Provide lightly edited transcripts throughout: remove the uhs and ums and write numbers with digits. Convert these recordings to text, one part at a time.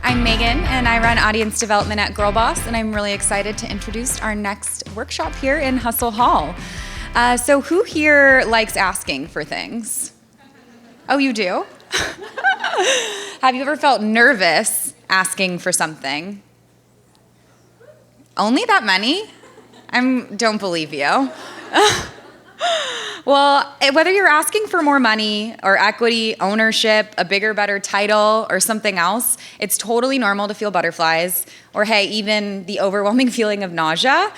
I'm Megan, and I run audience development at Girlboss, and I'm really excited to introduce our next workshop here in Hustle Hall. So who here likes asking for things? Oh, you do? Have you ever felt nervous asking for something? Only that many? Don't believe you. Well, whether you're asking for more money or equity, ownership, a bigger, better title, or something else, it's totally normal to feel butterflies, or hey, even the overwhelming feeling of nausea.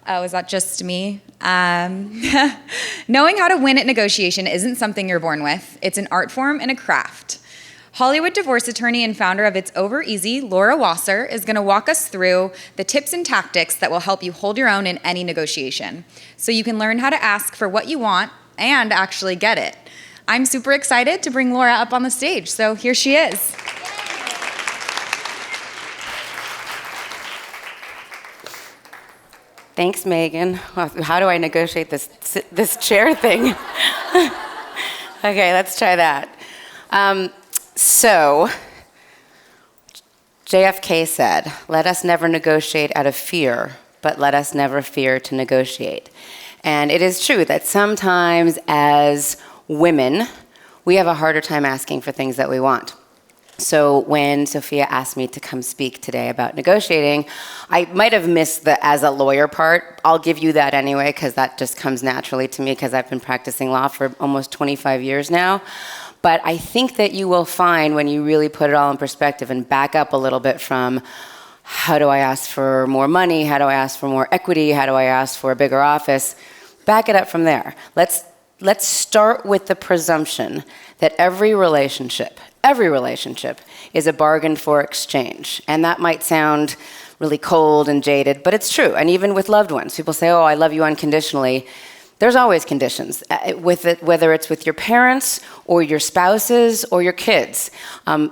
Was that just me? Knowing how to win at negotiation isn't something you're born with. It's an art form and a craft. Hollywood divorce attorney and founder of It's Over Easy, Allison Wasser, is going to walk us through the tips and tactics that will help you hold your own in any negotiation, so you can learn how to ask for what you want and actually get it. I'm super excited to bring Laura up on the stage, so here she is. Thanks, Megan. How do I negotiate this chair thing? Okay, let's try that. So, JFK said, "Let us never negotiate out of fear, but let us never fear to negotiate." And it is true that sometimes as women, we have a harder time asking for things that we want. So when Sophia asked me to come speak today about negotiating, I might have missed the as a lawyer part. I'll give you that anyway, because that just comes naturally to me because I've been practicing law for almost 25 years now. But I think that you will find when you really put it all in perspective and back up a little bit from how do I ask for more money, how do I ask for more equity, how do I ask for a bigger office, back it up from there. Let's start with the presumption that every relationship is a bargain for exchange. And that might sound really cold and jaded, but it's true. And even with loved ones, people say, "Oh, I love you unconditionally." There's always conditions, whether it's with your parents or your spouses or your kids.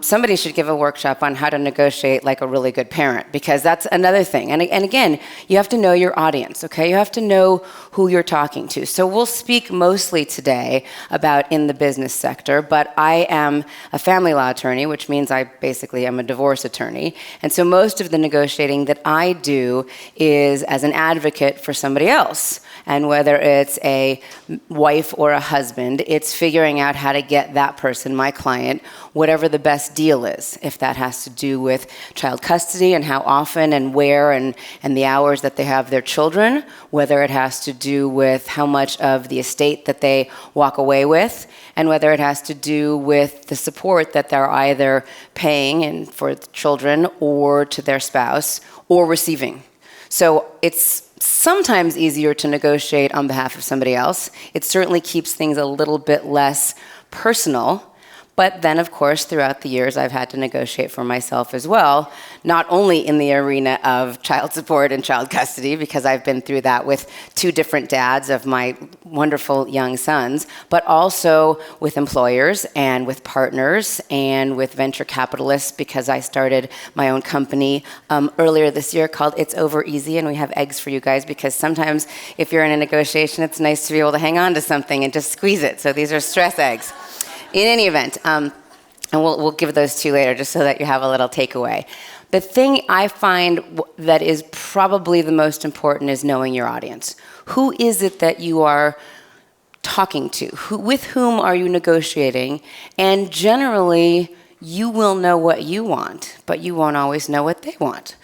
Somebody should give a workshop on how to negotiate like a really good parent, because that's another thing. And again, you have to know your audience, okay? You have to know who you're talking to. So we'll speak mostly today about in the business sector, but I am a family law attorney, which means I basically am a divorce attorney. And so most of the negotiating that I do is as an advocate for somebody else. And whether it's a wife or a husband, it's figuring out how to get that person, my client, whatever the best deal is. If that has to do with child custody and how often and where and the hours that they have their children, whether it has to do with how much of the estate that they walk away with, and whether it has to do with the support that they're either paying for the children or to their spouse or receiving. So it's sometimes easier to negotiate on behalf of somebody else. It certainly keeps things a little bit less personal. But then, of course, throughout the years, I've had to negotiate for myself as well, not only in the arena of child support and child custody, because I've been through that with two different dads of my wonderful young sons, but also with employers and with partners and with venture capitalists, because I started my own company earlier this year called It's Over Easy, and we have eggs for you guys, because sometimes if you're in a negotiation, it's nice to be able to hang on to something and just squeeze it. So these are stress eggs. In any event, and we'll give those to you later just so that you have a little takeaway. The thing I find that is probably the most important is knowing your audience. Who is it that you are talking to? With whom are you negotiating? And generally, you will know what you want, but you won't always know what they want.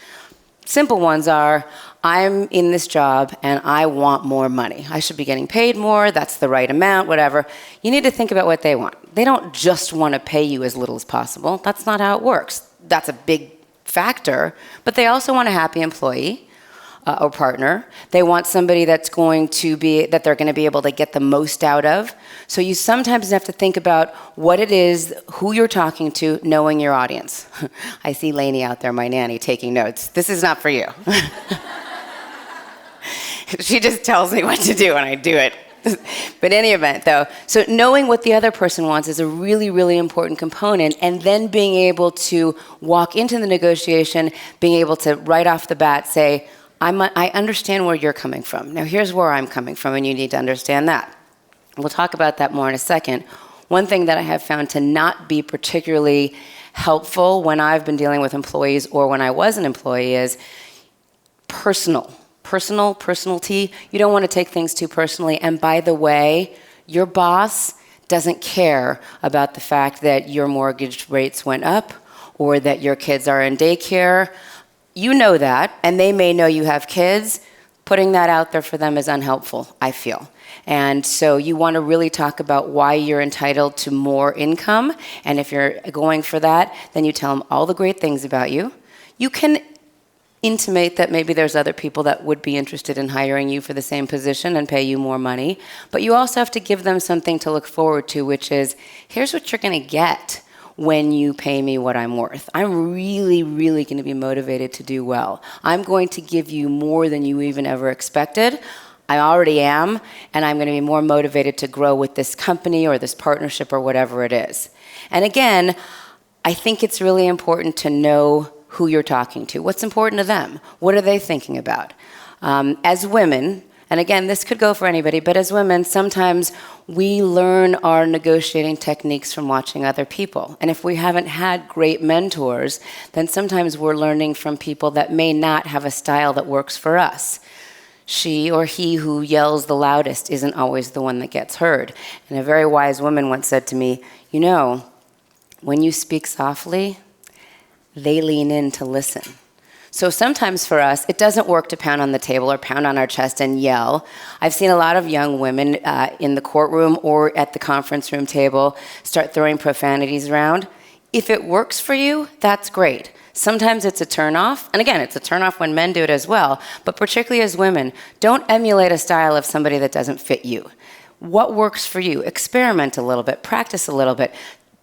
Simple ones are, I'm in this job and I want more money. I should be getting paid more, that's the right amount, whatever. You need to think about what they want. They don't just want to pay you as little as possible. That's not how it works. That's a big factor, but they also want a happy employee or partner. They want somebody that they're going to be able to get the most out of. So you sometimes have to think about what it is, who you're talking to, knowing your audience. I see Lainey out there, my nanny, taking notes. This is not for you. She just tells me what to do and I do it. But in any event, though, so knowing what the other person wants is a really, really important component, and then being able to walk into the negotiation, being able to right off the bat say, I understand where you're coming from. Now here's where I'm coming from, and you need to understand that. We'll talk about that more in a second. One thing that I have found to not be particularly helpful when I've been dealing with employees or when I was an employee is personality. You don't want to take things too personally. And by the way, your boss doesn't care about the fact that your mortgage rates went up or that your kids are in daycare. You know that, and they may know you have kids. Putting that out there for them is unhelpful, I feel. And so you want to really talk about why you're entitled to more income. And if you're going for that, then you tell them all the great things about you. You can intimate that maybe there's other people that would be interested in hiring you for the same position and pay you more money. But you also have to give them something to look forward to, which is, here's what you're going to get when you pay me what I'm worth. I'm really, really going to be motivated to do well. I'm going to give you more than you even ever expected. I already am, and I'm going to be more motivated to grow with this company or this partnership or whatever it is. And again, I think it's really important to know who you're talking to. What's important to them? What are they thinking about? As women, and again, this could go for anybody, but as women, sometimes we learn our negotiating techniques from watching other people. And if we haven't had great mentors, then sometimes we're learning from people that may not have a style that works for us. She or he who yells the loudest isn't always the one that gets heard. And a very wise woman once said to me, you know, when you speak softly, they lean in to listen. So sometimes for us, it doesn't work to pound on the table or pound on our chest and yell. I've seen a lot of young women in the courtroom or at the conference room table start throwing profanities around. If it works for you, that's great. Sometimes it's a turnoff, and again, it's a turnoff when men do it as well, but particularly as women, don't emulate a style of somebody that doesn't fit you. What works for you? Experiment a little bit, practice a little bit.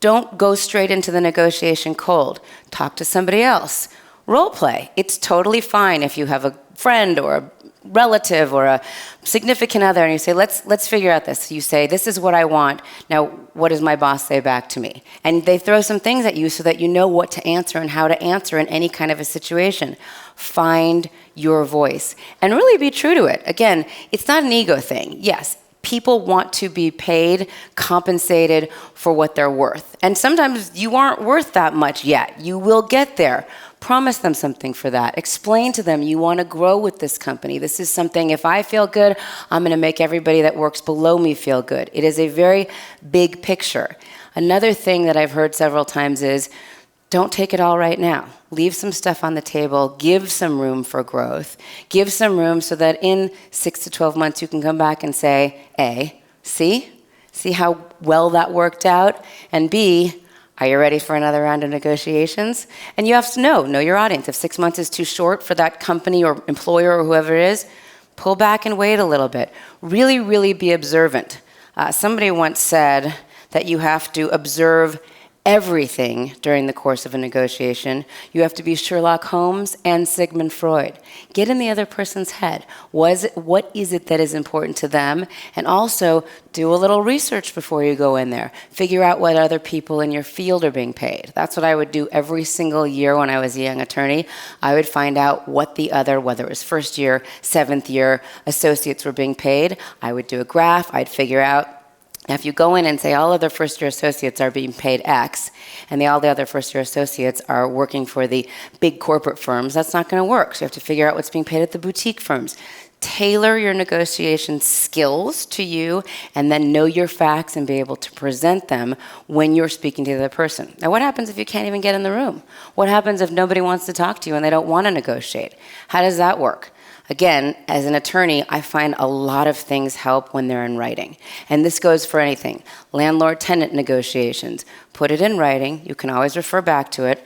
Don't go straight into the negotiation cold. Talk to somebody else. Role play. It's totally fine if you have a friend or a relative or a significant other and you say, let's figure out this. You say, this is what I want. Now, what does my boss say back to me? And they throw some things at you so that you know what to answer and how to answer in any kind of a situation. Find your voice and really be true to it. Again, it's not an ego thing. Yes, people want to be paid, compensated for what they're worth. And sometimes you aren't worth that much yet. You will get there. Promise them something for that. Explain to them you want to grow with this company. This is something, if I feel good, I'm going to make everybody that works below me feel good. It is a very big picture. Another thing that I've heard several times is, don't take it all right now. Leave some stuff on the table. Give some room for growth. Give some room so that in 6 to 12 months you can come back and say, A, see how well that worked out? And B, are you ready for another round of negotiations? And you have to know your audience. If 6 months is too short for that company or employer or whoever it is, pull back and wait a little bit. Really, really be observant. Somebody once said that you have to observe everything during the course of a negotiation. You have to be Sherlock Holmes and Sigmund Freud. Get in the other person's head. What is it that is important to them? And also do a little research before you go in there. Figure out what other people in your field are being paid. That's what I would do every single year when I was a young attorney. I would find out what the other, whether it was first year, seventh year associates were being paid. I would do a graph. I'd figure out. Now, if you go in and say all other first-year associates are being paid X, and all the other first-year associates are working for the big corporate firms, that's not going to work. So you have to figure out what's being paid at the boutique firms. Tailor your negotiation skills to you, and then know your facts and be able to present them when you're speaking to the other person. Now, what happens if you can't even get in the room? What happens if nobody wants to talk to you and they don't want to negotiate? How does that work? Again, as an attorney, I find a lot of things help when they're in writing. And this goes for anything. Landlord-tenant negotiations. Put it in writing. You can always refer back to it.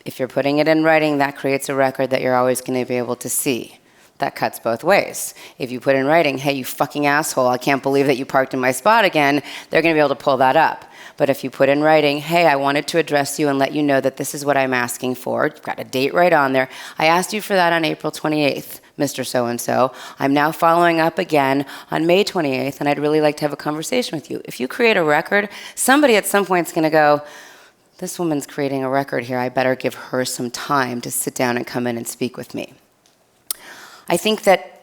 If you're putting it in writing, that creates a record that you're always going to be able to see. That cuts both ways. If you put in writing, hey, you fucking asshole, I can't believe that you parked in my spot again, they're going to be able to pull that up. But if you put in writing, hey, I wanted to address you and let you know that this is what I'm asking for. You've got a date right on there. I asked you for that on April 28th, Mr. So-and-so. I'm now following up again on May 28th, and I'd really like to have a conversation with you. If you create a record, somebody at some point is going to go, this woman's creating a record here. I better give her some time to sit down and come in and speak with me. I think that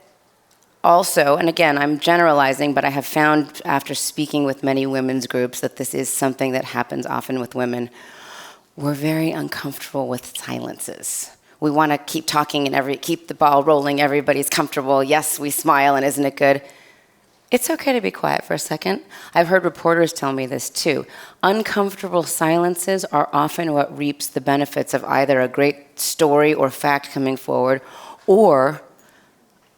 also, and again, I'm generalizing, but I have found after speaking with many women's groups that this is something that happens often with women. we're very uncomfortable with silences. We want to keep talking and keep the ball rolling. Everybody's comfortable. Yes, we smile, and isn't it good? It's okay to be quiet for a second. I've heard reporters tell me this too. Uncomfortable silences are often what reaps the benefits of either a great story or fact coming forward, or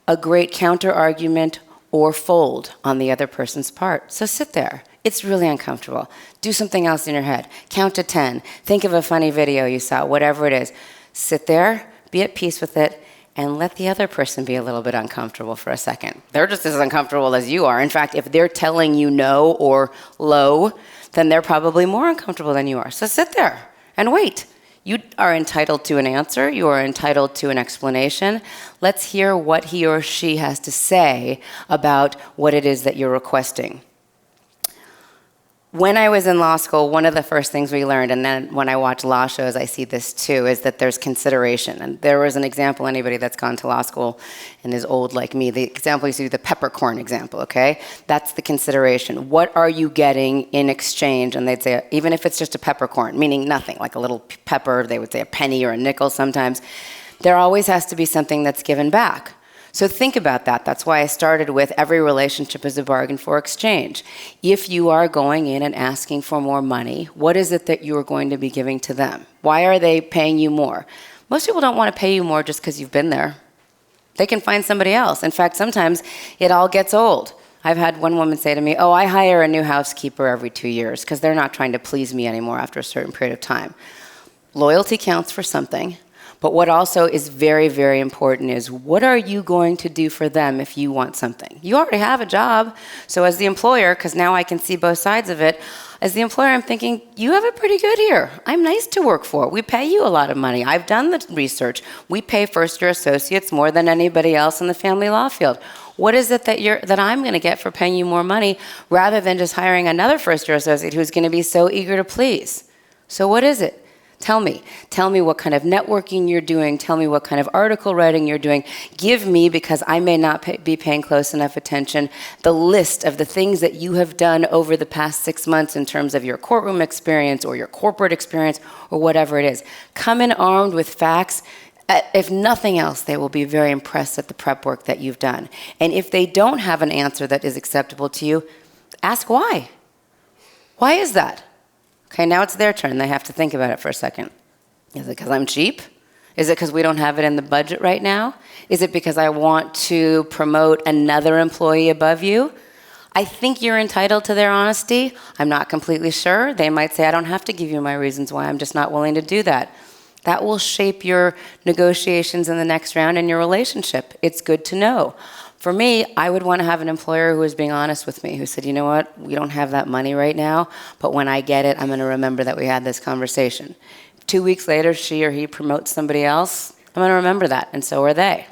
a great counter-argument or fold on the other person's part. So sit there. It's really uncomfortable. Do something else in your head. Count to 10. Think of a funny video you saw, whatever it is. Sit there, be at peace with it, and let the other person be a little bit uncomfortable for a second. They're just as uncomfortable as you are. In fact, if they're telling you no or low, then they're probably more uncomfortable than you are. So sit there and wait. You are entitled to an answer. You are entitled to an explanation. Let's hear what he or she has to say about what it is that you're requesting. When I was in law school, one of the first things we learned, and then when I watch law shows, I see this too, is that there's consideration. And there was an example, anybody that's gone to law school and is old like me, the example is the peppercorn example, okay? That's the consideration. What are you getting in exchange? And they'd say, even if it's just a peppercorn, meaning nothing, like a little pepper, they would say a penny or a nickel sometimes, there always has to be something that's given back. So think about that. That's why I started with every relationship is a bargain for exchange. If you are going in and asking for more money, what is it that you are going to be giving to them? Why are they paying you more? Most people don't want to pay you more just because you've been there. They can find somebody else. In fact, sometimes it all gets old. I've had one woman say to me, oh, I hire a new housekeeper every 2 years because they're not trying to please me anymore after a certain period of time. Loyalty counts for something. But what also is very, very important is what are you going to do for them if you want something? You already have a job. So as the employer, because now I can see both sides of it, as the employer, I'm thinking, you have it pretty good here. I'm nice to work for. We pay you a lot of money. I've done the research. We pay first-year associates more than anybody else in the family law field. What is it that I'm going to get for paying you more money rather than just hiring another first-year associate who's going to be so eager to please? So what is it? Tell me what kind of networking you're doing. Tell me what kind of article writing you're doing. Give me, because I may not be paying close enough attention, the list of the things that you have done over the past 6 months in terms of your courtroom experience or your corporate experience or whatever it is. Come in armed with facts. If nothing else, they will be very impressed at the prep work that you've done. And if they don't have an answer that is acceptable to you, ask why. Why is that? Okay, now it's their turn. They have to think about it for a second. Is it because I'm cheap? Is it because we don't have it in the budget right now? Is it because I want to promote another employee above you? I think you're entitled to their honesty. I'm not completely sure. They might say, I don't have to give you my reasons why. I'm just not willing to do that. That will shape your negotiations in the next round in your relationship. It's good to know. For me, I would want to have an employer who was being honest with me, who said, you know what, we don't have that money right now, but when I get it, I'm going to remember that we had this conversation. 2 weeks later, she or he promotes somebody else, I'm going to remember that, and so are they.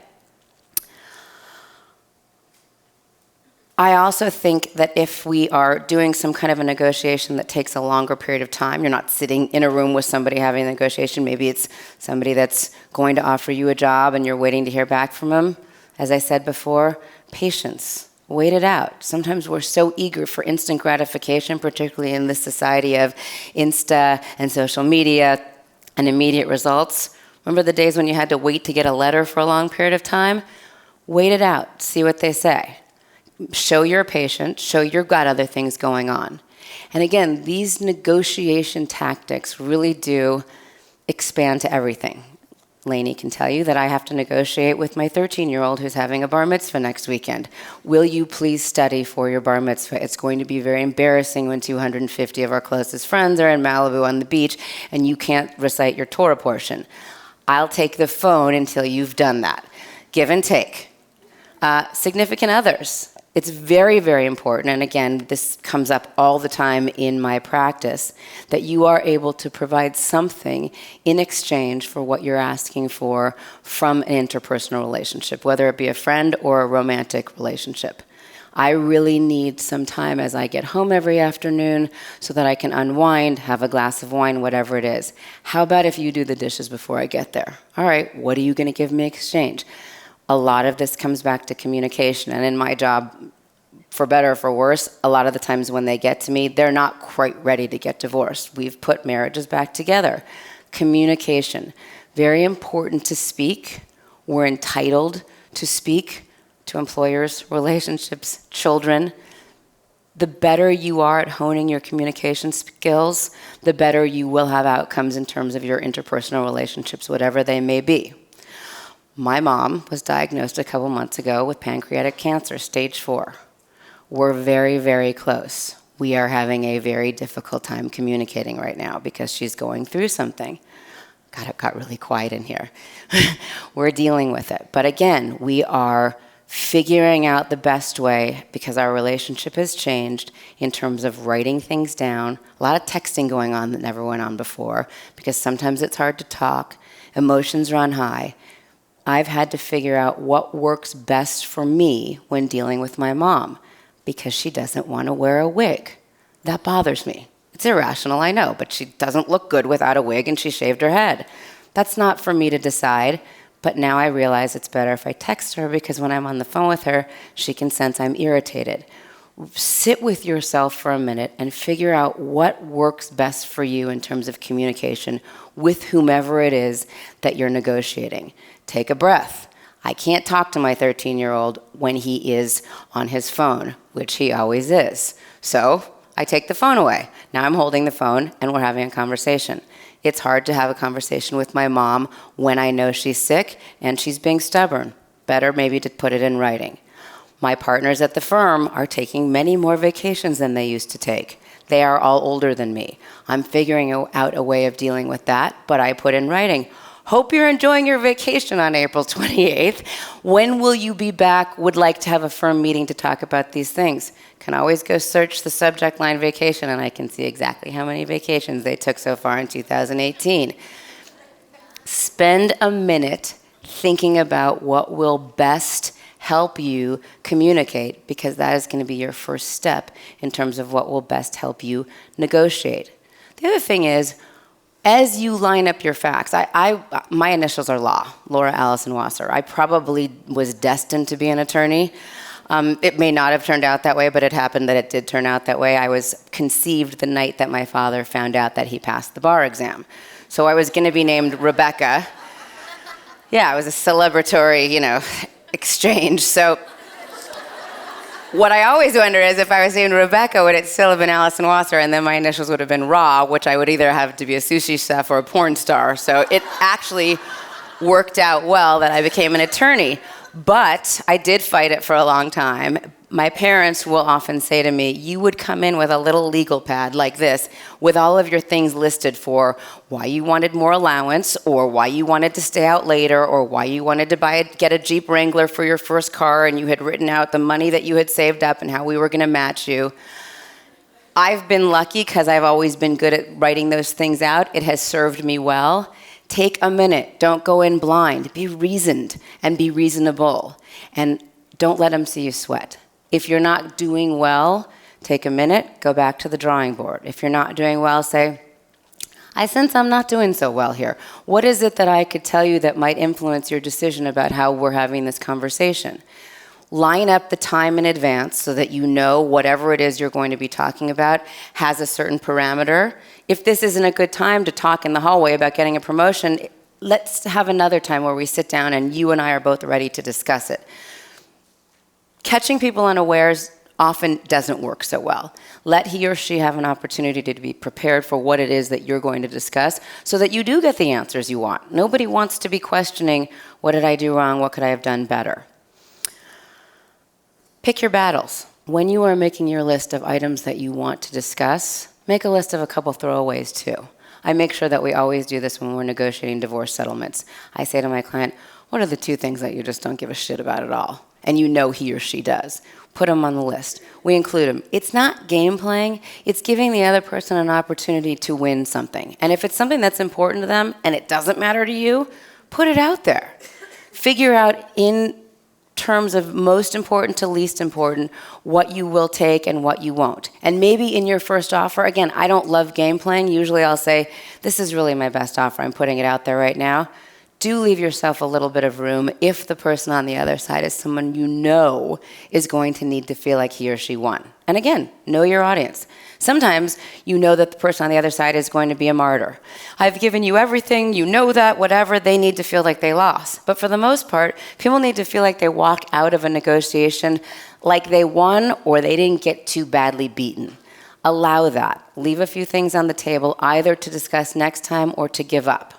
I also think that if we are doing some kind of a negotiation that takes a longer period of time, you're not sitting in a room with somebody having a negotiation, maybe it's somebody that's going to offer you a job and you're waiting to hear back from them. As I said before, patience. Wait it out. Sometimes we're so eager for instant gratification, particularly in this society of Insta and social media and immediate results. Remember the days when you had to wait to get a letter for a long period of time? Wait it out. See what they say. Show you're patient. Show you've got other things going on. And again, these negotiation tactics really do expand to everything. Lainey can tell you that I have to negotiate with my 13-year-old who's having a bar mitzvah next weekend. Will you please study for your bar mitzvah? It's going to be very embarrassing when 250 of our closest friends are in Malibu on the beach and you can't recite your Torah portion. I'll take the phone until you've done that. Give and take. Significant others. It's very, very important, and again, this comes up all the time in my practice, that you are able to provide something in exchange for what you're asking for from an interpersonal relationship, whether it be a friend or a romantic relationship. I really need some time as I get home every afternoon so that I can unwind, have a glass of wine, whatever it is. How about if you do the dishes before I get there? All right, what are you going to give me in exchange? A lot of this comes back to communication, and in my job, for better or for worse, a lot of the times when they get to me, they're not quite ready to get divorced. We've put marriages back together. Communication, very important to speak. We're entitled to speak to employers, relationships, children. The better you are at honing your communication skills, the better you will have outcomes in terms of your interpersonal relationships, whatever they may be. My mom was diagnosed a couple months ago with pancreatic cancer, stage 4. We're very, very close. We are having a very difficult time communicating right now because she's going through something. God, it got really quiet in here. We're dealing with it. But again, we are figuring out the best way because our relationship has changed in terms of writing things down. A lot of texting going on that never went on before because sometimes it's hard to talk. Emotions run high. I've had to figure out what works best for me when dealing with my mom because she doesn't want to wear a wig. That bothers me. It's irrational, I know, but she doesn't look good without a wig and she shaved her head. That's not for me to decide, but now I realize it's better if I text her because when I'm on the phone with her, she can sense I'm irritated. Sit with yourself for a minute and figure out what works best for you in terms of communication with whomever it is that you're negotiating. Take a breath. I can't talk to my 13-year-old when he is on his phone, which he always is. So I take the phone away. Now I'm holding the phone and we're having a conversation. It's hard to have a conversation with my mom when I know she's sick and she's being stubborn. Better maybe to put it in writing. My partners at the firm are taking many more vacations than they used to take. They are all older than me. I'm figuring out a way of dealing with that, but I put in writing, hope you're enjoying your vacation on April 28th. When will you be back? Would like to have a firm meeting to talk about these things. Can always go search the subject line vacation and I can see exactly how many vacations they took so far in 2018. Spend a minute thinking about what will best help you communicate because that is going to be your first step in terms of what will best help you negotiate. The other thing is, as you line up your facts, my initials are Laura Allison Wasser. I probably was destined to be an attorney. It may not have turned out that way, but it happened that it did turn out that way. I was conceived the night that my father found out that he passed the bar exam. So I was going to be named Rebecca. Yeah, it was a celebratory, exchange. So what I always wonder is if I was named Rebecca, would it still have been Allison Wasser, and then my initials would have been Ra, which I would either have to be a sushi chef or a porn star. So it actually worked out well that I became an attorney. But I did fight it for a long time. My parents will often say to me, you would come in with a little legal pad like this with all of your things listed for why you wanted more allowance or why you wanted to stay out later or why you wanted to get a Jeep Wrangler for your first car and you had written out the money that you had saved up and how we were going to match you. I've been lucky because I've always been good at writing those things out. It has served me well. Take a minute. Don't go in blind. Be reasoned and be reasonable. And don't let them see you sweat. If you're not doing well, take a minute, go back to the drawing board. If you're not doing well, say, I sense I'm not doing so well here. What is it that I could tell you that might influence your decision about how we're having this conversation? Line up the time in advance so that you know whatever it is you're going to be talking about has a certain parameter. If this isn't a good time to talk in the hallway about getting a promotion, let's have another time where we sit down and you and I are both ready to discuss it. Catching people unawares often doesn't work so well. Let he or she have an opportunity to be prepared for what it is that you're going to discuss so that you do get the answers you want. Nobody wants to be questioning, what did I do wrong? What could I have done better? Pick your battles. When you are making your list of items that you want to discuss, make a list of a couple throwaways too. I make sure that we always do this when we're negotiating divorce settlements. I say to my client, what are the 2 things that you just don't give a shit about at all? And you know he or she does. Put them on the list. We include them. It's not game playing. It's giving the other person an opportunity to win something. And if it's something that's important to them and it doesn't matter to you, put it out there. Figure out in terms of most important to least important what you will take and what you won't. And maybe in your first offer, again, I don't love game playing. Usually I'll say, this is really my best offer. I'm putting it out there right now. do leave yourself a little bit of room if the person on the other side is someone you know is going to need to feel like he or she won. And again, know your audience. Sometimes you know that the person on the other side is going to be a martyr. I've given you everything, you know that, whatever, they need to feel like they lost. But for the most part, people need to feel like they walk out of a negotiation like they won or they didn't get too badly beaten. Allow that. Leave a few things on the table, either to discuss next time or to give up.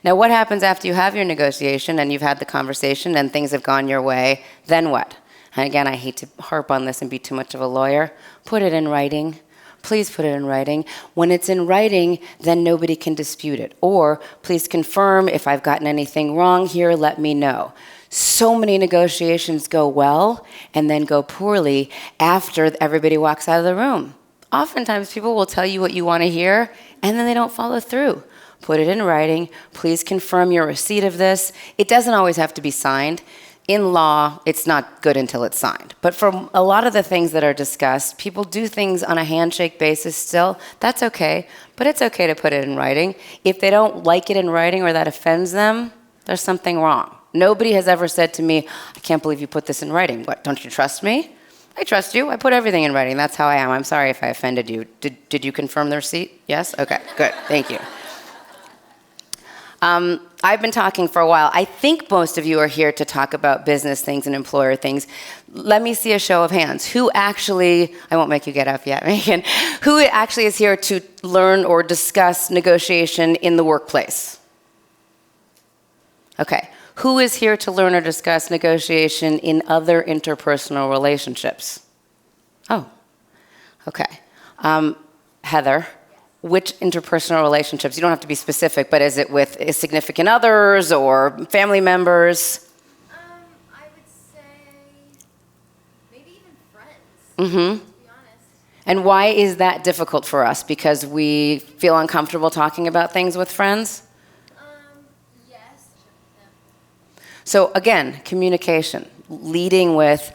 Now, what happens after you have your negotiation and you've had the conversation and things have gone your way? Then what? And again, I hate to harp on this and be too much of a lawyer. Put it in writing. Please put it in writing. When it's in writing, then nobody can dispute it. Or please confirm if I've gotten anything wrong here, let me know. So many negotiations go well and then go poorly after everybody walks out of the room. Oftentimes, people will tell you what you want to hear and then they don't follow through. Put it in writing. Please confirm your receipt of this. It doesn't always have to be signed. In law, it's not good until it's signed. But for a lot of the things that are discussed, people do things on a handshake basis still. That's okay, but it's okay to put it in writing. If they don't like it in writing or that offends them, there's something wrong. Nobody has ever said to me, I can't believe you put this in writing. What, don't you trust me? I trust you. I put everything in writing. That's how I am. I'm sorry if I offended you. Did you confirm the receipt? Yes? Okay, good. Thank you. I've been talking for a while. I think most of you are here to talk about business things and employer things. Let me see a show of hands. Who actually, I won't make you get up yet, Megan, who actually is here to learn or discuss negotiation in the workplace? Okay. Who is here to learn or discuss negotiation in other interpersonal relationships? Oh, okay. Heather. Which interpersonal relationships? You don't have to be specific, but is it with significant others or family members? I would say maybe even friends, Mm-hmm. to be honest. And why is that difficult for us? Because we feel uncomfortable talking about things with friends? Yes. No. So again, communication, leading with,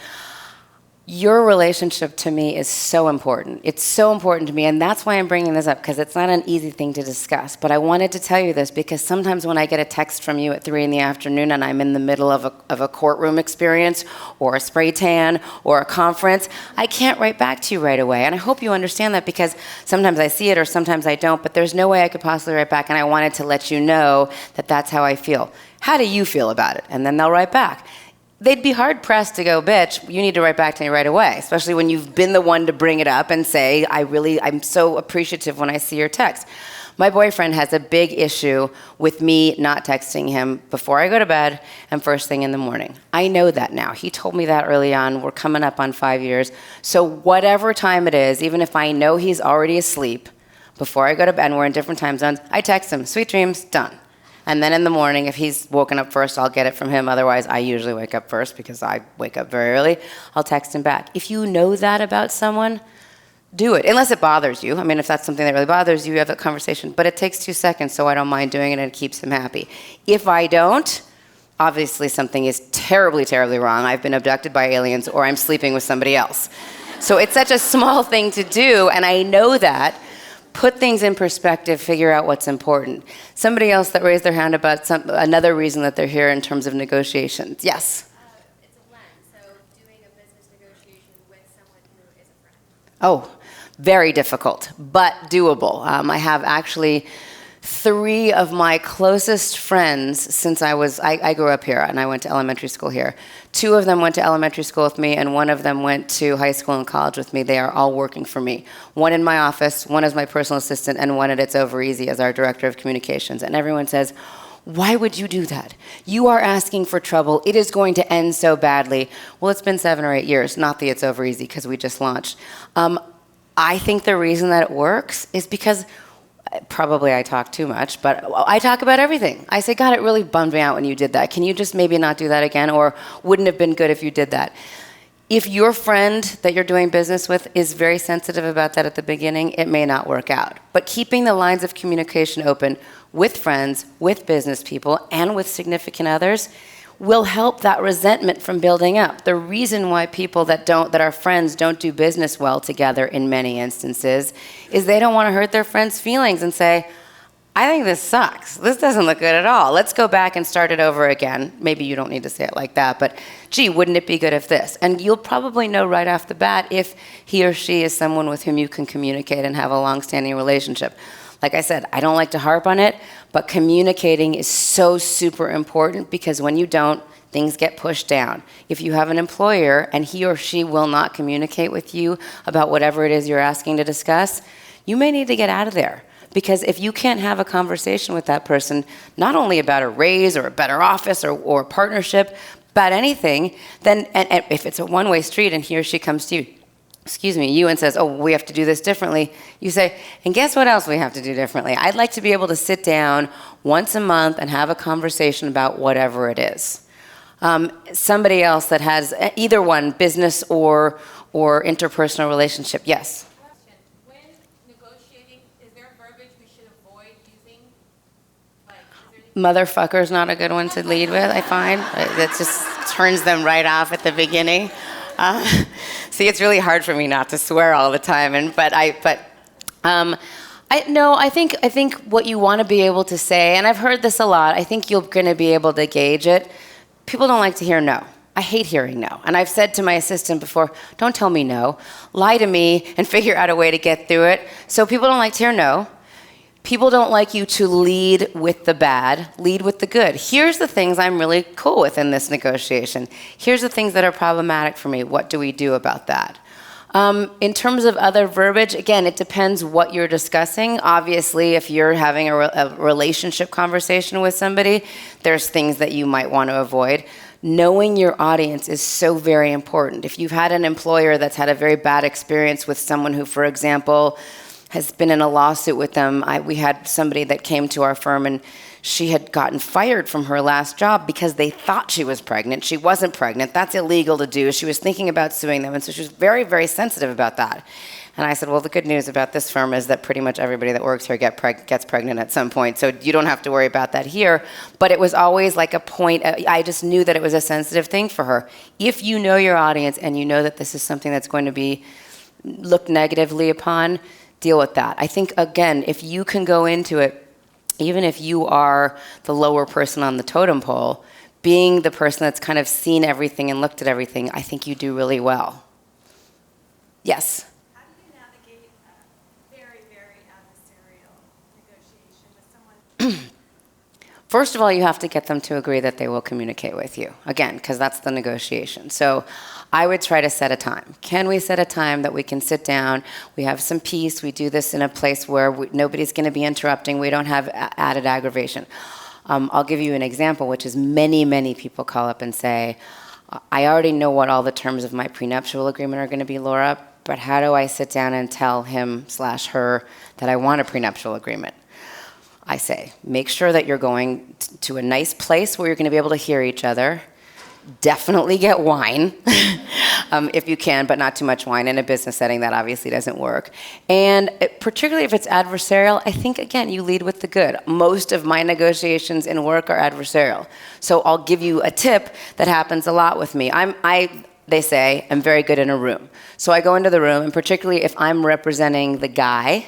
your relationship to me is so important. It's so important to me, and that's why I'm bringing this up, because it's not an easy thing to discuss. But I wanted to tell you this because sometimes when I get a text from you at 3 p.m. and I'm in the middle of a courtroom experience or a spray tan or a conference, I can't write back to you right away. And I hope you understand that, because sometimes I see it or sometimes I don't, but there's no way I could possibly write back, and I wanted to let you know that that's how I feel. How do you feel about it? And then they'll write back. They'd be hard-pressed to go, bitch, you need to write back to me right away, especially when you've been the one to bring it up and say, I'm so appreciative when I see your text. My boyfriend has a big issue with me not texting him before I go to bed and first thing in the morning. I know that now. He told me that early on. We're coming up on 5 years. So whatever time it is, even if I know he's already asleep, before I go to bed, and we're in different time zones, I text him, sweet dreams, done. And then in the morning, if he's woken up first, I'll get it from him. Otherwise, I usually wake up first because I wake up very early. I'll text him back. If you know that about someone, do it. Unless it bothers you. I mean, if that's something that really bothers you, you have that conversation. But it takes 2 seconds, so I don't mind doing it, and it keeps him happy. If I don't, obviously something is terribly, terribly wrong. I've been abducted by aliens, or I'm sleeping with somebody else. So it's such a small thing to do, and I know that. Put things in perspective, figure out what's important. Somebody else that raised their hand about another reason that they're here in terms of negotiations. Yes? It's a blend, so doing a business negotiation with someone who is a friend. Oh, very difficult, but doable. I have actually 3 of my closest friends since I grew up here and I went to elementary school here. 2 of them went to elementary school with me, and 1 of them went to high school and college with me. They are all working for me. 1 in my office, 1 as my personal assistant, and 1 at It's Over Easy as our director of communications. And everyone says, why would you do that? You are asking for trouble. It is going to end so badly. Well, it's been 7 or 8 years, not the It's Over Easy, because we just launched. I think the reason that it works is because probably I talk too much, but I talk about everything. I say, God, it really bummed me out when you did that. Can you just maybe not do that again? Or wouldn't have been good if you did that? If your friend that you're doing business with is very sensitive about that at the beginning, it may not work out. But keeping the lines of communication open with friends, with business people, and with significant others will help that resentment from building up. The reason why people that are friends don't do business well together in many instances is they don't want to hurt their friends' feelings and say, I think this sucks. This doesn't look good at all. Let's go back and start it over again. Maybe you don't need to say it like that, but gee, wouldn't it be good if this? And you'll probably know right off the bat if he or she is someone with whom you can communicate and have a long-standing relationship. Like I said, I don't like to harp on it, but communicating is so super important because when you don't, things get pushed down. If you have an employer and he or she will not communicate with you about whatever it is you're asking to discuss, you may need to get out of there. Because if you can't have a conversation with that person, not only about a raise or a better office or partnership, about anything, then and if it's a one-way street and he or she comes to you and says, oh, we have to do this differently, you say, and guess what else we have to do differently? I'd like to be able to sit down once a month and have a conversation about whatever it is. Somebody else that has either one, business or interpersonal relationship, yes? Motherfucker's not a good one to lead with, I find. That just turns them right off at the beginning. See, it's really hard for me not to swear all the time, I think what you want to be able to say, and I've heard this a lot, I think you're going to be able to gauge it. People don't like to hear no. I hate hearing no. And I've said to my assistant before, don't tell me no. Lie to me and figure out a way to get through it. So people don't like to hear no. People don't like you to lead with the bad, lead with the good. Here's the things I'm really cool with in this negotiation. Here's the things that are problematic for me. What do we do about that? In terms of other verbiage, again, it depends what you're discussing. Obviously, if you're having a relationship conversation with somebody, there's things that you might want to avoid. Knowing your audience is so very important. If you've had an employer that's had a very bad experience with someone who, for example, has been in a lawsuit with them. We had somebody that came to our firm and she had gotten fired from her last job because they thought she was pregnant. She wasn't pregnant. That's illegal to do. She was thinking about suing them, and so she was very, very sensitive about that. And I said, well, the good news about this firm is that pretty much everybody that works here gets pregnant at some point, so you don't have to worry about that here. But it was always like a point. I just knew that it was a sensitive thing for her. If you know your audience and you know that this is something that's going to be looked negatively upon, deal with that. I think, again, if you can go into it, even if you are the lower person on the totem pole, being the person that's kind of seen everything and looked at everything, I think you do really well. Yes? How do you navigate a very, very adversarial negotiation with someone? First of all, you have to get them to agree that they will communicate with you. Again, because that's the negotiation. So I would try to set a time. Can we set a time that we can sit down, we have some peace, we do this in a place where nobody's going to be interrupting, we don't have added aggravation. I'll give you an example, which is many, many people call up and say, I already know what all the terms of my prenuptial agreement are going to be, Laura, but how do I sit down and tell him/her that I want a prenuptial agreement? I say, make sure that you're going to a nice place where you're going to be able to hear each other. Definitely get wine, if you can, but not too much wine. In a business setting, that obviously doesn't work. And particularly if it's adversarial, I think, again, you lead with the good. Most of my negotiations in work are adversarial. So I'll give you a tip that happens a lot with me. They say, I'm very good in a room. So I go into the room, and particularly if I'm representing the guy,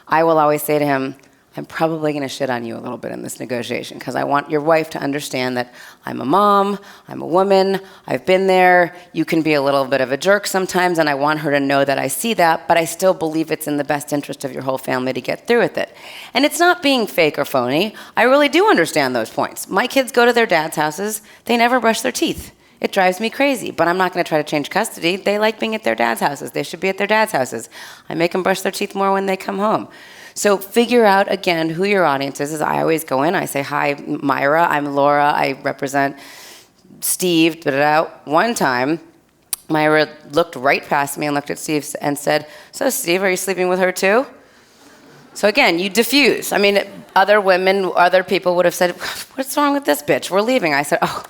I will always say to him, I'm probably going to shit on you a little bit in this negotiation because I want your wife to understand that I'm a mom, I'm a woman, I've been there, you can be a little bit of a jerk sometimes, and I want her to know that I see that, but I still believe it's in the best interest of your whole family to get through with it. And it's not being fake or phony. I really do understand those points. My kids go to their dad's houses, they never brush their teeth. It drives me crazy, but I'm not going to try to change custody. They like being at their dad's houses. They should be at their dad's houses. I make them brush their teeth more when they come home. So figure out, again, who your audience is. I always go in, I say, hi, Myra, I'm Laura, I represent Steve, One time, Myra looked right past me and looked at Steve and said, so Steve, are you sleeping with her too? So again, you diffuse. I mean, other women, other people would have said, what's wrong with this bitch? We're leaving. I said, oh,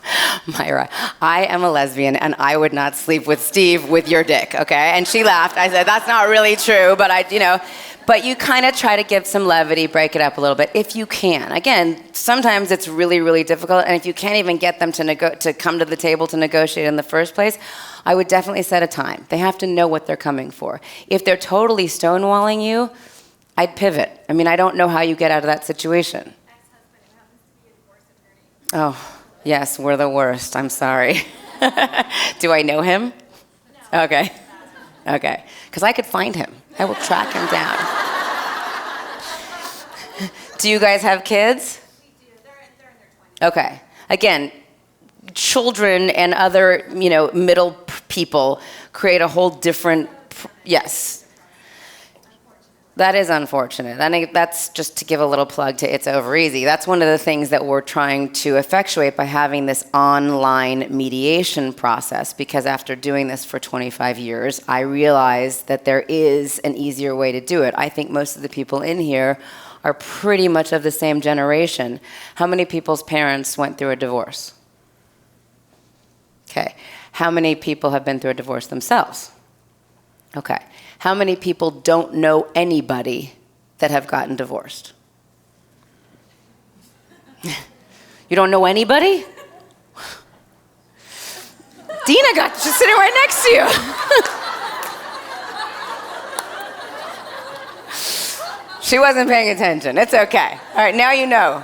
Myra, I am a lesbian and I would not sleep with Steve with your dick, okay? And she laughed. I said, that's not really true, but but you kind of try to give some levity, break it up a little bit, if you can. Again, sometimes it's really, really difficult, and if you can't even get them to come to the table to negotiate in the first place, I would definitely set a time. They have to know what they're coming for. If they're totally stonewalling you, I'd pivot. I mean, I don't know how you get out of that situation. Ex-husband who happens to be a divorce attorney. Oh, yes, we're the worst. I'm sorry. Do I know him? No. Okay. Okay. Because I could find him. I will track him down. Do you guys have kids? We do. They're in their 20s. Okay. Again, children and other, middle people create a whole different, yes. That is unfortunate. I think that's just to give a little plug to It's Over Easy. That's one of the things that we're trying to effectuate by having this online mediation process, because after doing this for 25 years, I realized that there is an easier way to do it. I think most of the people in here are pretty much of the same generation. How many people's parents went through a divorce? Okay. How many people have been through a divorce themselves? Okay. How many people don't know anybody that have gotten divorced? You don't know anybody? Dina she's sitting right next to you. She wasn't paying attention. It's okay. All right, now you know.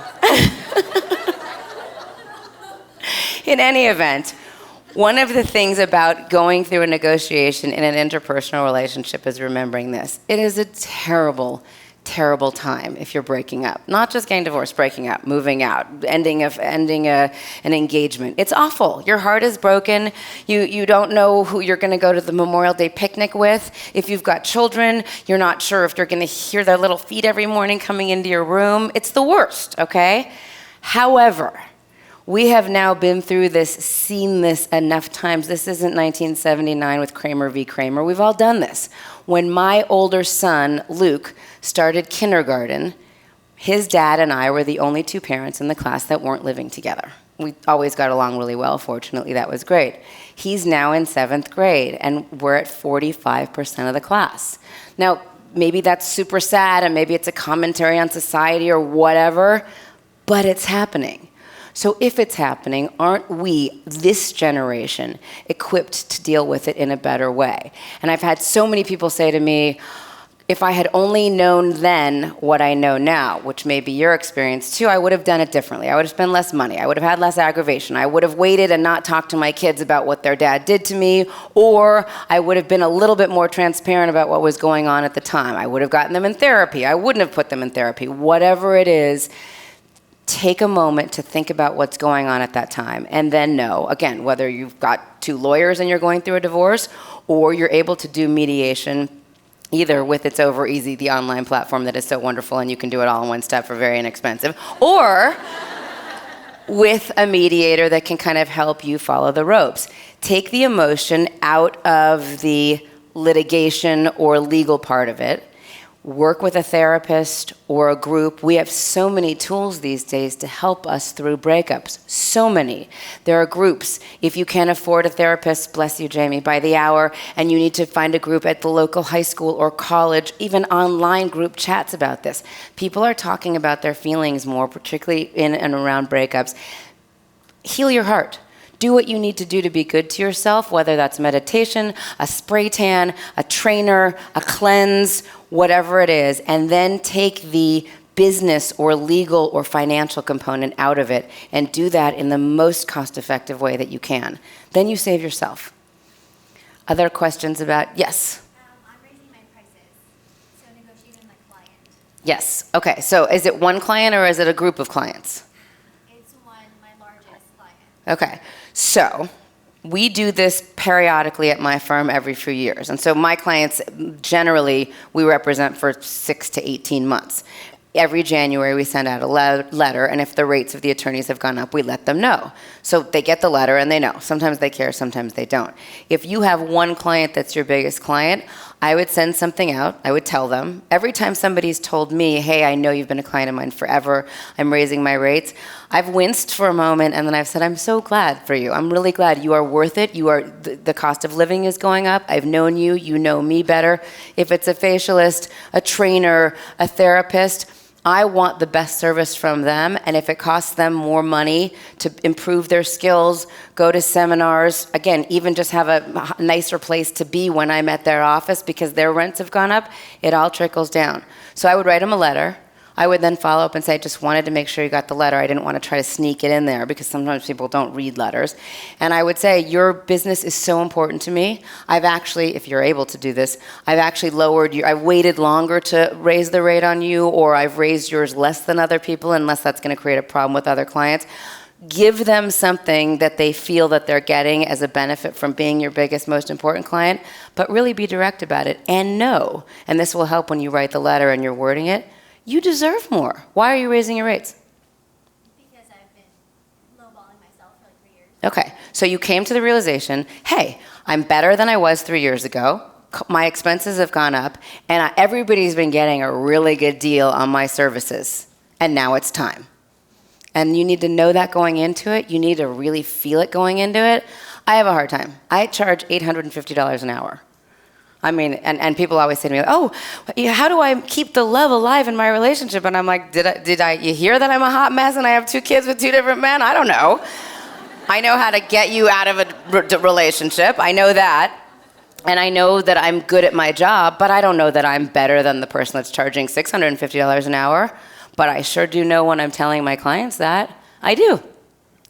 In any event, one of the things about going through a negotiation in an interpersonal relationship is remembering this. It is a terrible, terrible time if you're breaking up. Not just getting divorced, breaking up, moving out, ending an engagement. It's awful. Your heart is broken. You don't know who you're going to go to the Memorial Day picnic with. If you've got children, you're not sure if you're going to hear their little feet every morning coming into your room. It's the worst, okay? However, we have now been through this, seen this enough times. This isn't 1979 with Kramer v. Kramer. We've all done this. When my older son, Luke, started kindergarten, his dad and I were the only two parents in the class that weren't living together. We always got along really well. Fortunately, that was great. He's now in 7th grade, and we're at 45% of the class. Now, maybe that's super sad, and maybe it's a commentary on society or whatever, but it's happening. So if it's happening, aren't we, this generation, equipped to deal with it in a better way? And I've had so many people say to me, if I had only known then what I know now, which may be your experience too, I would have done it differently. I would have spent less money. I would have had less aggravation. I would have waited and not talked to my kids about what their dad did to me, or I would have been a little bit more transparent about what was going on at the time. I would have gotten them in therapy. I wouldn't have put them in therapy. Whatever it is, take a moment to think about what's going on at that time, and then know, again, whether you've got 2 lawyers and you're going through a divorce, or you're able to do mediation either with It's Over Easy, the online platform that is so wonderful and you can do it all in one step for very inexpensive, or with a mediator that can kind of help you follow the ropes. Take the emotion out of the litigation or legal part of it. Work with a therapist or a group. We have so many tools these days to help us through breakups. So many. There are groups. If you can't afford a therapist, bless you, Jamie, by the hour, and you need to find a group at the local high school or college, even online group chats about this. People are talking about their feelings more, particularly in and around breakups. Heal your heart. Do what you need to do to be good to yourself, whether that's meditation, a spray tan, a trainer, a cleanse, whatever it is, and then take the business or legal or financial component out of it and do that in the most cost-effective way that you can. Then you save yourself. Other questions about, yes? I'm raising my prices, so negotiating my client. Yes, okay, so is it one client or is it a group of clients? It's one, my largest client. Okay, so we do this periodically at my firm every few years. And so my clients, generally, we represent for 6 to 18 months. Every January, we send out a letter, and if the rates of the attorneys have gone up, we let them know. So they get the letter, and they know. Sometimes they care, sometimes they don't. If you have one client that's your biggest client, I would send something out. I would tell them. Every time somebody's told me, hey, I know you've been a client of mine forever, I'm raising my rates, I've winced for a moment, and then I've said, I'm so glad for you. I'm really glad. You are worth it. You are. The cost of living is going up. I've known you. You know me better. If it's a facialist, a trainer, a therapist, I want the best service from them, and if it costs them more money to improve their skills, go to seminars, again, even just have a nicer place to be when I'm at their office because their rents have gone up, it all trickles down. So I would write them a letter. I would then follow up and say, I just wanted to make sure you got the letter. I didn't want to try to sneak it in there because sometimes people don't read letters. And I would say, your business is so important to me. I've actually, if you're able to do this, I've actually I've waited longer to raise the rate on you, or I've raised yours less than other people, unless that's going to create a problem with other clients. Give them something that they feel that they're getting as a benefit from being your biggest, most important client, but really be direct about it and know, and this will help when you write the letter and you're wording it, you deserve more. Why are you raising your rates? Because I've been lowballing myself for like 3 years. Okay, so you came to the realization, hey, I'm better than I was 3 years ago. My expenses have gone up, and everybody's been getting a really good deal on my services, and now it's time. And you need to know that going into it. You need to really feel it going into it. I have a hard time. I charge $850 an hour. I mean, and people always say to me, oh, how do I keep the love alive in my relationship? And I'm like, you hear that I'm a hot mess and I have 2 kids with 2 different men? I don't know. I know how to get you out of a relationship. I know that. And I know that I'm good at my job, but I don't know that I'm better than the person that's charging $650 an hour. But I sure do know when I'm telling my clients that. I do.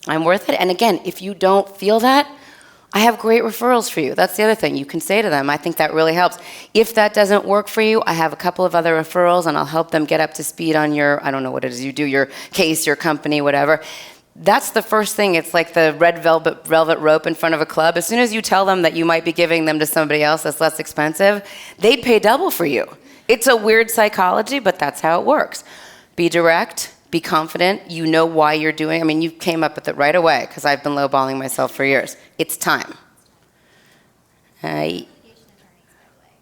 I'm worth it. And again, if you don't feel that, I have great referrals for you. That's the other thing. You can say to them, I think that really helps. If that doesn't work for you, I have a couple of other referrals, and I'll help them get up to speed on your, I don't know what it is you do, your case, your company, whatever. That's the first thing. It's like the red velvet rope in front of a club. As soon as you tell them that you might be giving them to somebody else that's less expensive, they'd pay double for you. It's a weird psychology, but that's how it works. Be direct. Be confident. You know why you're doing. I mean, you came up with it right away because I've been lowballing myself for years. It's time. What?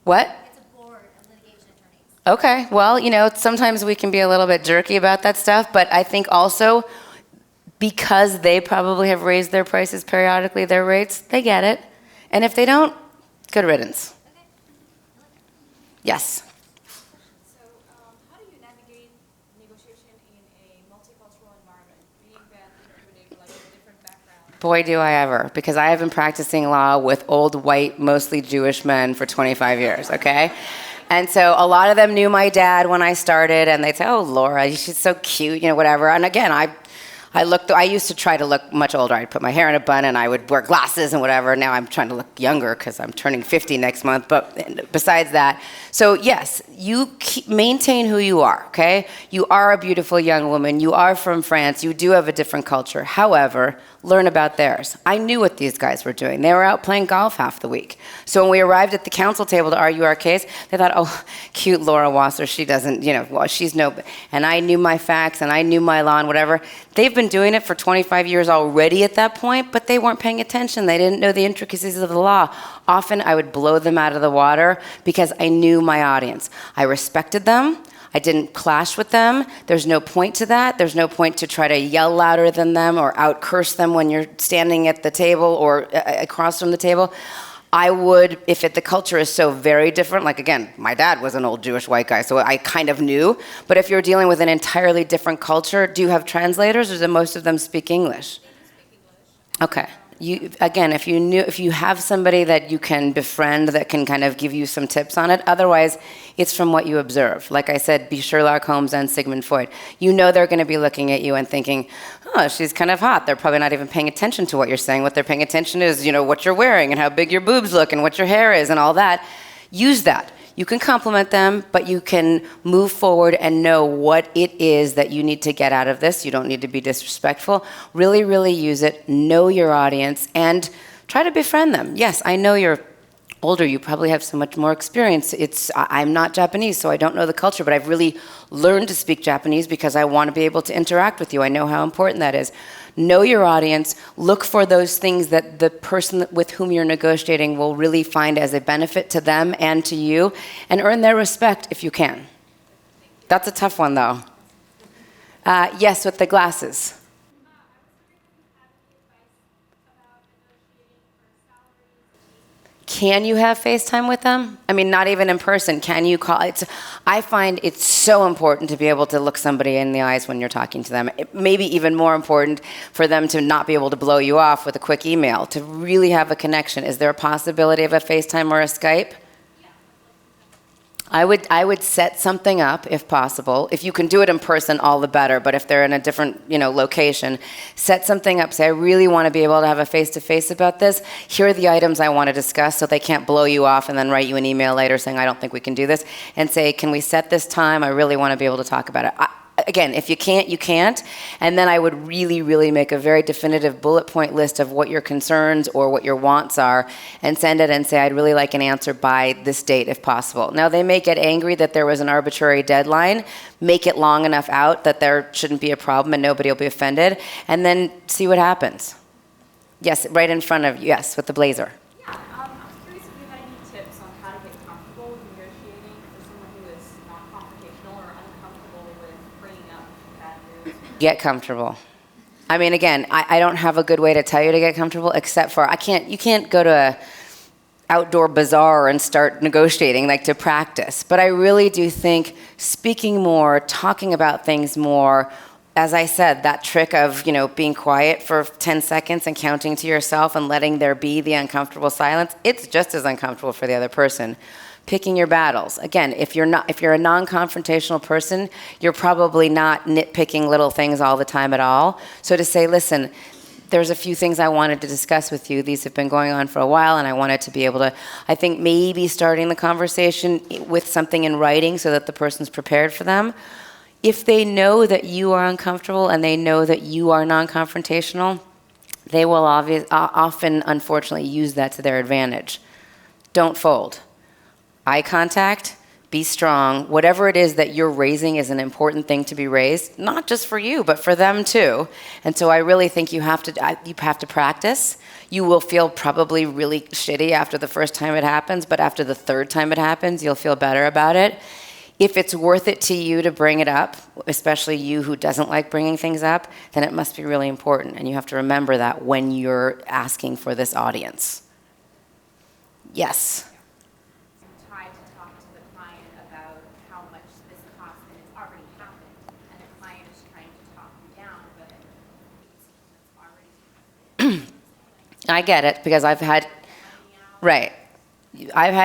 It's a board of litigation attorneys. Okay. Well, sometimes we can be a little bit jerky about that stuff, but I think also because they probably have raised their prices periodically, their rates, they get it. And if they don't, good riddance. Okay. Yes. So, how do you navigate negotiation in a multicultural environment, being that you're like a different background? Boy, do I ever, because I have been practicing law with old, white, mostly Jewish men for 25 years, okay? And so a lot of them knew my dad when I started, and they'd say, oh, Laura, she's so cute, whatever. And again, I used to try to look much older. I'd put my hair in a bun and I would wear glasses and whatever. Now I'm trying to look younger because I'm turning 50 next month. But besides that, so yes, you maintain who you are, okay? You are a beautiful young woman. You are from France. You do have a different culture. However, learn about theirs. I knew what these guys were doing. They were out playing golf half the week. So when we arrived at the council table to argue our case, they thought, oh, cute Laura Wasser, she doesn't, well, she's no, and I knew my facts and I knew my law and whatever. They've been doing it for 25 years already at that point, but they weren't paying attention. They didn't know the intricacies of the law. Often I would blow them out of the water because I knew my audience. I respected them. I didn't clash with them. There's no point to that. There's no point to try to yell louder than them or out-curse them when you're standing at the table or across from the table. I would, the culture is so very different, like again, my dad was an old Jewish white guy, so I kind of knew. But if you're dealing with an entirely different culture, do you have translators or do most of them speak English? They do speak English. Okay. If you have somebody that you can befriend that can kind of give you some tips on it, otherwise it's from what you observe. Like I said, be Sherlock Holmes and Sigmund Freud. You know they're going to be looking at you and thinking, oh, she's kind of hot. They're probably not even paying attention to what you're saying. What they're paying attention is, what you're wearing and how big your boobs look and what your hair is and all that. Use that. You can compliment them, but you can move forward and know what it is that you need to get out of this. You don't need to be disrespectful. Really, really use it. Know your audience and try to befriend them. Yes, I know you're older. You probably have so much more experience. I'm not Japanese, so I don't know the culture, but I've really learned to speak Japanese because I want to be able to interact with you. I know how important that is. Know your audience. Look for those things that the person with whom you're negotiating will really find as a benefit to them and to you, and earn their respect if you can. That's a tough one, though. Yes, with the glasses. Can you have FaceTime with them? I mean, not even in person. Can you call? I find it's so important to be able to look somebody in the eyes when you're talking to them. It may be even more important for them to not be able to blow you off with a quick email, to really have a connection. Is there a possibility of a FaceTime or a Skype? I would set something up if possible. If you can do it in person, all the better. But if they're in a different, location, set something up. Say, I really want to be able to have a face-to-face about this. Here are the items I want to discuss, so they can't blow you off and then write you an email later saying, I don't think we can do this. And say, can we set this time? I really want to be able to talk about it. Again, if you can't, you can't. And then I would really, really make a very definitive bullet point list of what your concerns or what your wants are and send it and say, I'd really like an answer by this date if possible. Now, they may get angry that there was an arbitrary deadline. Make it long enough out that there shouldn't be a problem and nobody will be offended. And then see what happens. Yes, right in front of you. Yes, with the blazer. Yeah, I was curious if you had any tips on how to get comfortable with negotiating for someone who is not confrontational or uncomfortable with bringing up bad news. Get comfortable. I mean, again, I don't have a good way to tell you to get comfortable, except for you can't go to a outdoor bazaar and start negotiating, like to practice. But I really do think speaking more, talking about things more, as I said, that trick of, being quiet for 10 seconds and counting to yourself and letting there be the uncomfortable silence, it's just as uncomfortable for the other person. Picking your battles. Again, if you're a non-confrontational person, you're probably not nitpicking little things all the time at all. So to say, listen, there's a few things I wanted to discuss with you. These have been going on for a while, and I wanted to be able to, I think maybe starting the conversation with something in writing so that the person's prepared for them. If they know that you are uncomfortable and they know that you are non-confrontational, they will often, unfortunately, use that to their advantage. Don't fold. Eye contact, be strong. Whatever it is that you're raising is an important thing to be raised, not just for you, but for them too. And so I really think you have to practice. You will feel probably really shitty after the first time it happens, but after the third time it happens, you'll feel better about it. If it's worth it to you to bring it up, especially you who doesn't like bringing things up, then it must be really important. And you have to remember that when you're asking for this audience. Yes? Try to talk to the client about how much this costs and it's already happened. And the client is trying to talk you down, but it's already I get it, because I've had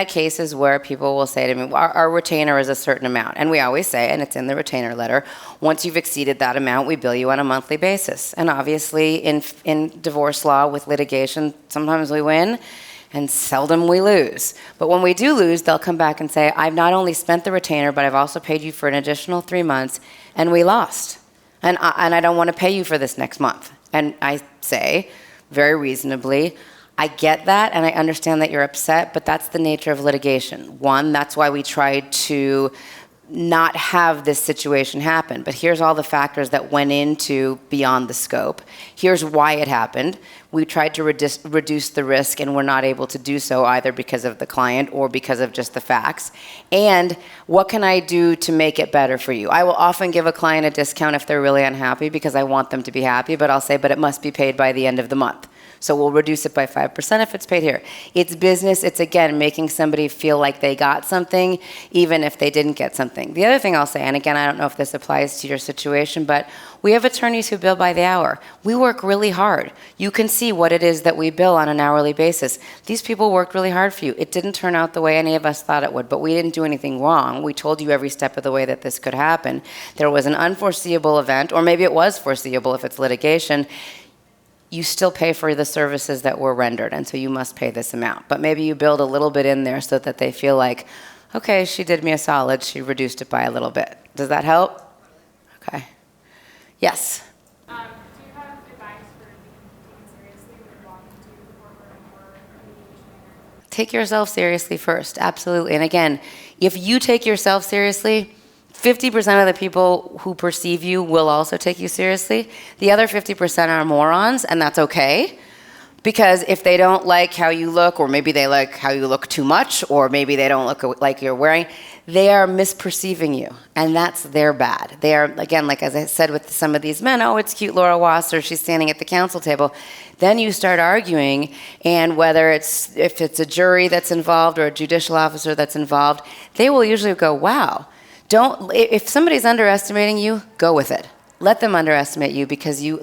cases where people will say to me, our retainer is a certain amount. And we always say, and it's in the retainer letter, once you've exceeded that amount, we bill you on a monthly basis. And obviously, in divorce law with litigation, sometimes we win and seldom we lose. But when we do lose, they'll come back and say, I've not only spent the retainer, but I've also paid you for an additional 3 months, and we lost. And I don't want to pay you for this next month. And I say, very reasonably, I get that, and I understand that you're upset, but that's the nature of litigation. One, that's why we tried to not have this situation happen. But here's all the factors that went into beyond the scope. Here's why it happened. We tried to reduce the risk, and we're not able to do so either because of the client or because of just the facts. And what can I do to make it better for you? I will often give a client a discount if they're really unhappy because I want them to be happy, but I'll say, but it must be paid by the end of the month. So we'll reduce it by 5% if it's paid here. It's business. It's, again, making somebody feel like they got something, even if they didn't get something. The other thing I'll say, and again, I don't know if this applies to your situation, but we have attorneys who bill by the hour. We work really hard. You can see what it is that we bill on an hourly basis. These people worked really hard for you. It didn't turn out the way any of us thought it would, but we didn't do anything wrong. We told you every step of the way that this could happen. There was an unforeseeable event, or maybe it was foreseeable if it's litigation. You still pay for the services that were rendered, and so you must pay this amount. But maybe you build a little bit in there so that they feel like, okay, she did me a solid, she reduced it by a little bit. Does that help? Okay. Yes? Do you have advice for taking seriously when you're walking to the courtroom or mediation? Take yourself seriously first, absolutely. And again, if you take yourself seriously, 50% of the people who perceive you will also take you seriously. The other 50% are morons, and that's okay. Because if they don't like how you look, or maybe they like how you look too much, or maybe they don't look like you're wearing, they are misperceiving you, and that's their bad. They are, again, like as I said with some of these men, oh, it's cute Laura Wasser, she's standing at the council table. Then you start arguing, and if it's a jury that's involved or a judicial officer that's involved, they will usually go, wow. If somebody's underestimating you, go with it. Let them underestimate you because you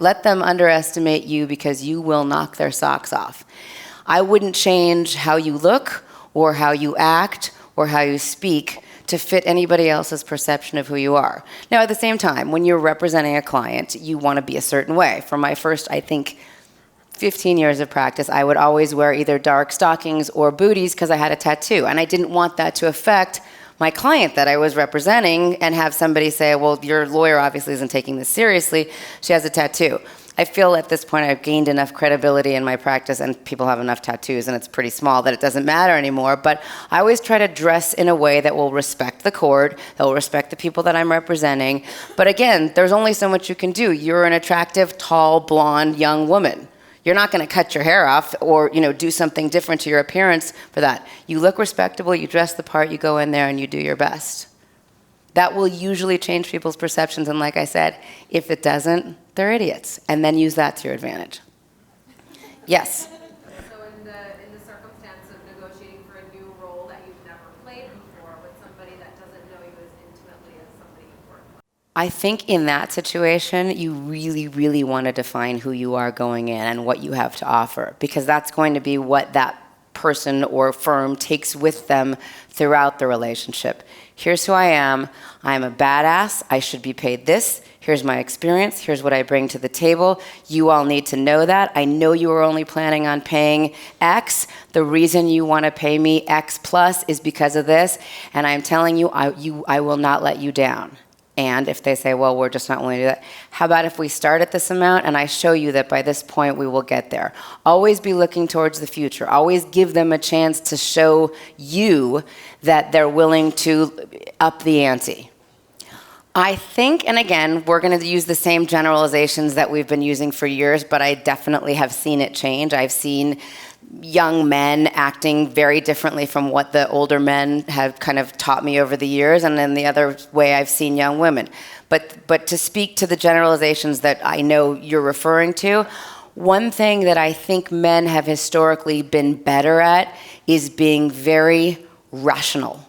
will knock their socks off. I wouldn't change how you look or how you act or how you speak to fit anybody else's perception of who you are. Now, at the same time, when you're representing a client, you want to be a certain way. For my first, I think, 15 years of practice, I would always wear either dark stockings or booties because I had a tattoo, and I didn't want that to affect my client that I was representing and have somebody say, well, your lawyer obviously isn't taking this seriously. She has a tattoo. I feel at this point I've gained enough credibility in my practice, and people have enough tattoos, and it's pretty small that it doesn't matter anymore. But I always try to dress in a way that will respect the court, that will respect the people that I'm representing. But again, there's only so much you can do. You're an attractive, tall, blonde, young woman. You're not going to cut your hair off or, do something different to your appearance for that. You look respectable, you dress the part, you go in there and you do your best. That will usually change people's perceptions, and like I said, if it doesn't, they're idiots, and then use that to your advantage. Yes? So in the circumstance of negotiating for a new role that you've never played before with somebody that doesn't know you as intimately as somebody you've worked with. I think in that situation, you really, really want to define who you are going in and what you have to offer, because that's going to be what that person or firm takes with them throughout the relationship. Here's who I am. I'm a badass. I should be paid this. Here's my experience. Here's what I bring to the table. You all need to know that. I know you are only planning on paying X. The reason you want to pay me X plus is because of this, and I'm telling you, I will not let you down. And if they say, well, we're just not willing to do that, how about if we start at this amount and I show you that by this point we will get there? Always be looking towards the future. Always give them a chance to show you that they're willing to up the ante. I think, and again, we're going to use the same generalizations that we've been using for years, but I definitely have seen it change. I've seen young men acting very differently from what the older men have kind of taught me over the years, and then the other way I've seen young women. But to speak to the generalizations that I know you're referring to, one thing that I think men have historically been better at is being very rational.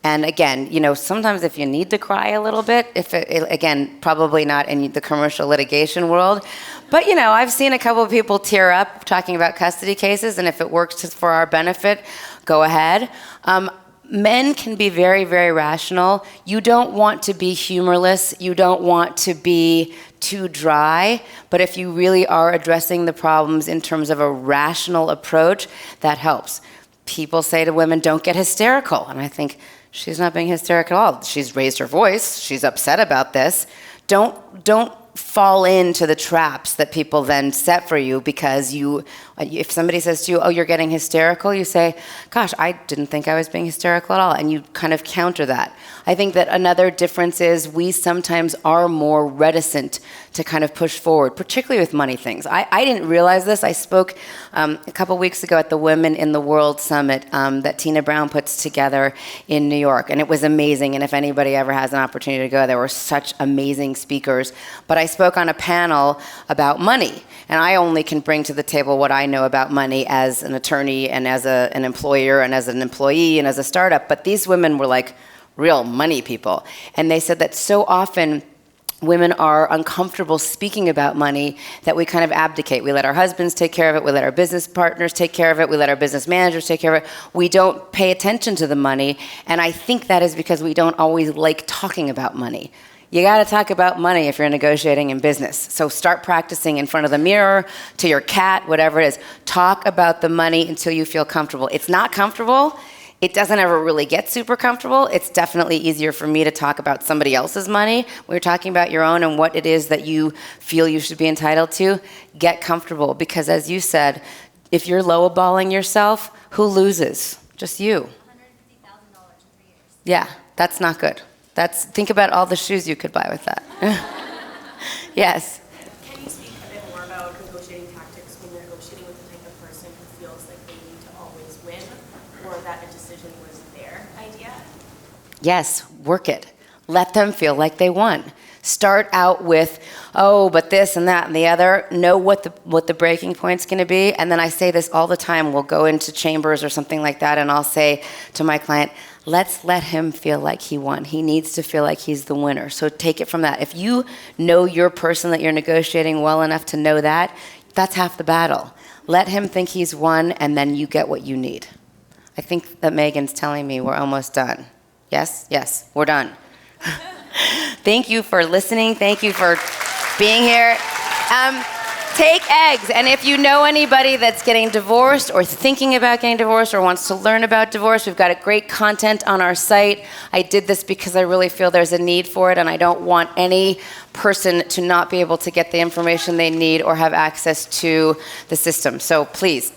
And again, sometimes if you need to cry a little bit, again, probably not in the commercial litigation world, but I've seen a couple of people tear up talking about custody cases, and if it works for our benefit, go ahead. Men can be very, very rational. You don't want to be humorless. You don't want to be too dry, but if you really are addressing the problems in terms of a rational approach, that helps. People say to women, don't get hysterical, and I think, she's not being hysterical at all. She's raised her voice. She's upset about this. Don't fall into the traps that people then set for you, because if somebody says to you, oh, you're getting hysterical, you say, gosh, I didn't think I was being hysterical at all, and you kind of counter that. I think that another difference is we sometimes are more reticent to kind of push forward, particularly with money things. I didn't realize this. I spoke a couple weeks ago at the Women in the World Summit that Tina Brown puts together in New York, and it was amazing, and if anybody ever has an opportunity to go, there were such amazing speakers. But I spoke on a panel about money, and I only can bring to the table what I know about money as an attorney and as an employer and as an employee and as a startup, but these women were like real money people, and they said that so often women are uncomfortable speaking about money that we kind of abdicate. We let our husbands take care of it, we let our business partners take care of it, we let our business managers take care of it. We don't pay attention to the money, and I think that is because we don't always like talking about money. You got to talk about money if you're negotiating in business. So start practicing in front of the mirror, to your cat, whatever it is. Talk about the money until you feel comfortable. It's not comfortable. It doesn't ever really get super comfortable. It's definitely easier for me to talk about somebody else's money. When you're talking about your own and what it is that you feel you should be entitled to, get comfortable. Because as you said, if you're lowballing yourself, who loses? Just you. $150,000 in 3 years. Yeah, that's not good. Think about all the shoes you could buy with that. Yes. Can you speak a bit more about negotiating tactics when you're negotiating with the type of decision was their idea? Yes, work it. Let them feel like they won. Start out with, oh, but this and that and the other. Know what the breaking point's going to be. And then I say this all the time. We'll go into chambers or something like that, and I'll say to my client, let's let him feel like he won. He needs to feel like he's the winner. So take it from that. If you know your person that you're negotiating well enough to know that, that's half the battle. Let him think he's won, and then you get what you need. I think that Megan's telling me we're almost done. Yes? Yes, we're done. Thank you for listening. Thank you for being here. Take eggs. And if you know anybody that's getting divorced or thinking about getting divorced or wants to learn about divorce, we've got a great content on our site. I did this because I really feel there's a need for it, and I don't want any person to not be able to get the information they need or have access to the system. So please